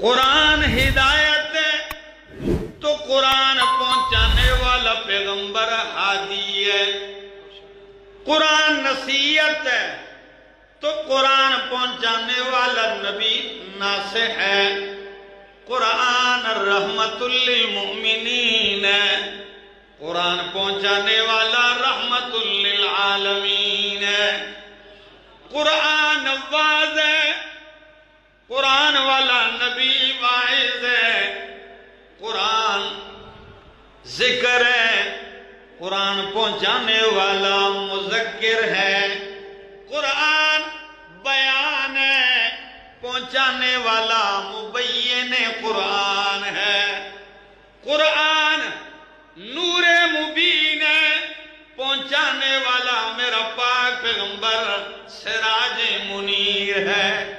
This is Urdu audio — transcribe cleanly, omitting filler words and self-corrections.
قرآن ہدایت ہے تو قرآن پہنچانے والا پیغمبر ہادی ہے، قرآن نصیحت ہے تو قرآن پہنچانے والا نبی ناصح ہے، قرآن رحمت للمؤمنین ہے، قرآن پہنچانے والا رحمت للعالمین ہے، قرآن واعظ ہے، قرآن والا نبی واعظ ہے، قرآن ذکر ہے، قرآن پہنچانے والا مذکر ہے، قرآن بیان ہے، پہنچانے والا مبین قرآن ہے، قرآن نور مبین ہے، پہنچانے والا میرا پاک پیغمبر سراج منیر ہے۔